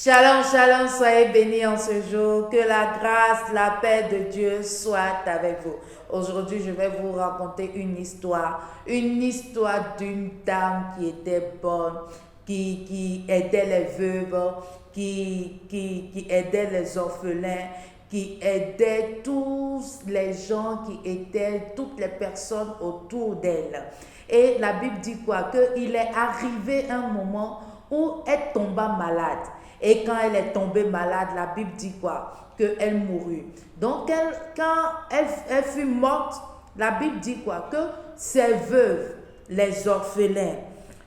Shalom, shalom, soyez bénis en ce jour. Que la grâce, la paix de Dieu soit avec vous. Aujourd'hui, je vais vous raconter une histoire d'une dame qui était bonne, qui aidait les veuves, qui aidait les orphelins, qui aidait tous les gens qui étaient, toutes les personnes autour d'elle. Et la Bible dit quoi? Qu'il est arrivé un moment où elle tomba malade. Et quand elle est tombée malade, la Bible dit quoi? Qu'elle mourut. Donc, quand elle fut morte, la Bible dit quoi? Que ses veuves, les orphelins,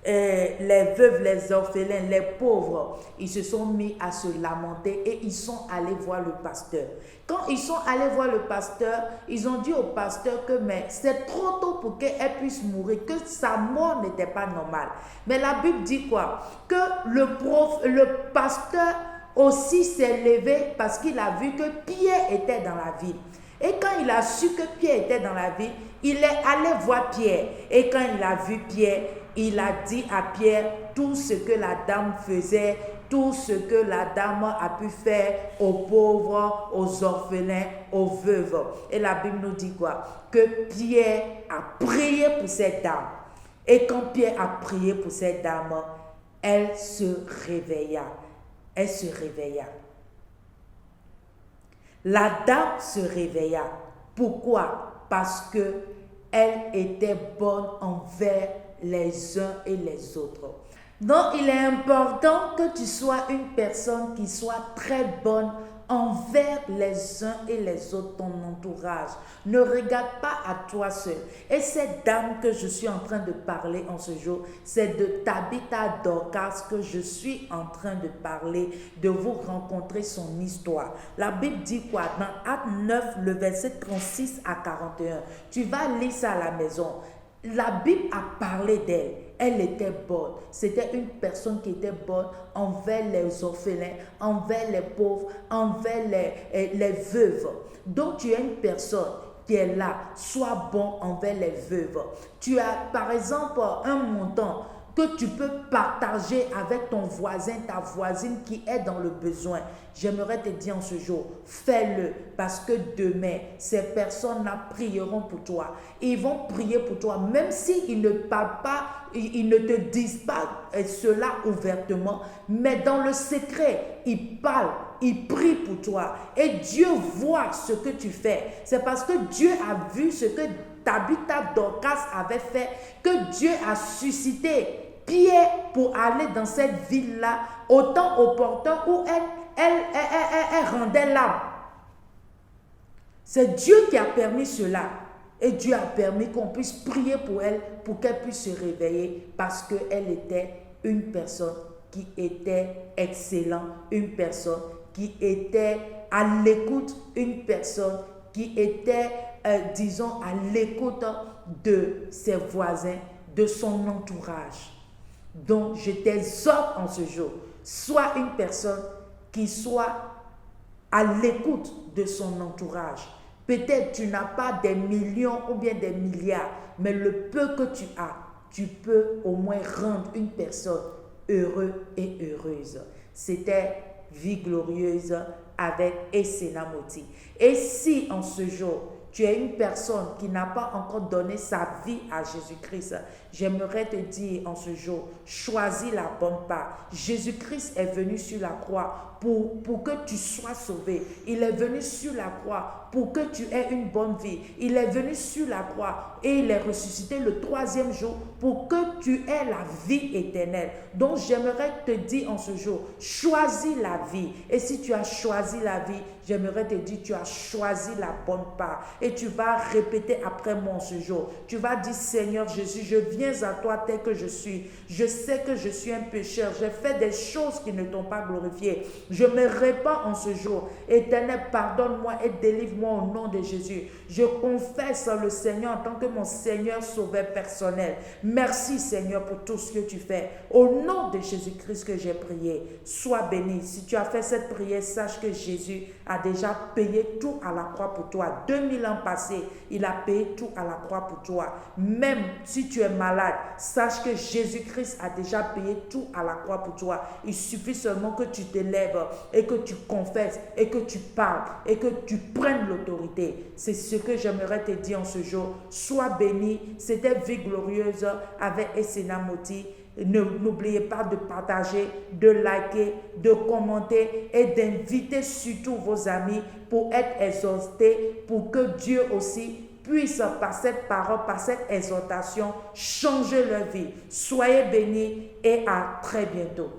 les orphelins, les pauvres, ils se sont mis à se lamenter et ils sont allés voir le pasteur. Quand ils sont allés voir le pasteur, ils ont dit au pasteur que mais c'est trop tôt pour qu'elle puisse mourir, que sa mort n'était pas normale. Mais la Bible dit quoi? Que le pasteur aussi s'est levé parce qu'il a vu que Pierre était dans la ville. Et quand il a su que Pierre était dans la ville, il est allé voir Pierre. Et quand il a vu Pierre, il a dit à Pierre tout ce que la dame faisait, tout ce que la dame a pu faire aux pauvres, aux orphelins, aux veuves. Et la Bible nous dit quoi? Que Pierre a prié pour cette dame. Et quand Pierre a prié pour cette dame, elle se réveilla. Elle se réveilla. La dame se réveilla. Pourquoi? Parce que elle était bonne envers les uns et les autres. Donc, il est important que tu sois une personne qui soit très bonne envers les uns et les autres, ton entourage. Ne regarde pas à toi seul. Et cette dame que je suis en train de parler en ce jour, c'est de Tabitha Dorcas que je suis en train de parler, de vous rencontrer son histoire. La Bible dit quoi? Dans Acte 9, le verset 36 à 41. Tu vas lire ça à la maison. La Bible a parlé d'elle. Elle était bonne. C'était une personne qui était bonne envers les orphelins, envers les pauvres, envers les veuves. Donc tu es une personne qui est là. Sois bon envers les veuves. Tu as par exemple un montant que tu peux partager avec ton voisin, ta voisine qui est dans le besoin. J'aimerais te dire en ce jour, fais-le parce que demain, ces personnes-là prieront pour toi. Ils vont prier pour toi, même s'ils ne parlent pas, ils ne te disent pas cela ouvertement, mais dans le secret, ils parlent, ils prient pour toi. Et Dieu voit ce que tu fais. C'est parce que Dieu a vu ce que Tabitha Dorcas avait fait, que Dieu a suscité Pierre pour aller dans cette ville-là au temps opportun où elle rendait l'âme. C'est Dieu qui a permis cela. Et Dieu a permis qu'on puisse prier pour elle, pour qu'elle puisse se réveiller, parce qu'elle était une personne qui était excellente, une personne qui était à l'écoute, une personne qui était, disons, à l'écoute de ses voisins, de son entourage. Donc, je t'exhorte en ce jour, sois une personne qui soit à l'écoute de son entourage. Peut-être tu n'as pas des millions ou bien des milliards, mais le peu que tu as, tu peux au moins rendre une personne heureuse et heureuse. C'était Vie glorieuse avec Essena Moti. Et si en ce jour, tu es une personne qui n'a pas encore donné sa vie à Jésus-Christ, j'aimerais te dire en ce jour, choisis la bonne part. Jésus-Christ est venu sur la croix pour que tu sois sauvé. Il est venu sur la croix pour que tu aies une bonne vie. Il est venu sur la croix et il est ressuscité le troisième jour pour que tu aies la vie éternelle. Donc j'aimerais te dire en ce jour, choisis la vie. Et si tu as choisi la vie, j'aimerais te dire, tu as choisi la bonne part. Et tu vas répéter après moi en ce jour. Tu vas dire, Seigneur Jésus, je viens à toi tel que je suis. Je sais que je suis un pécheur. J'ai fait des choses qui ne t'ont pas glorifié. Je me répands en ce jour. Éternel, pardonne-moi et délivre-moi moi au nom de Jésus. Je confesse le Seigneur en tant que mon Seigneur sauveur personnel. Merci Seigneur pour tout ce que tu fais. Au nom de Jésus-Christ que j'ai prié, sois béni. Si tu as fait cette prière, sache que Jésus a déjà payé tout à la croix pour toi. 2000 ans passés, il a payé tout à la croix pour toi. Même si tu es malade, sache que Jésus-Christ a déjà payé tout à la croix pour toi. Il suffit seulement que tu te lèves et que tu confesses et que tu parles et que tu prennes l'autorité. C'est ce que j'aimerais te dire en ce jour. Sois béni. C'était Vie Glorieuse avec Essena Moti. N'oubliez pas de partager, de liker, de commenter et d'inviter surtout vos amis pour être exhortés, pour que Dieu aussi puisse par cette parole, par cette exhortation, changer leur vie. Soyez bénis et à très bientôt.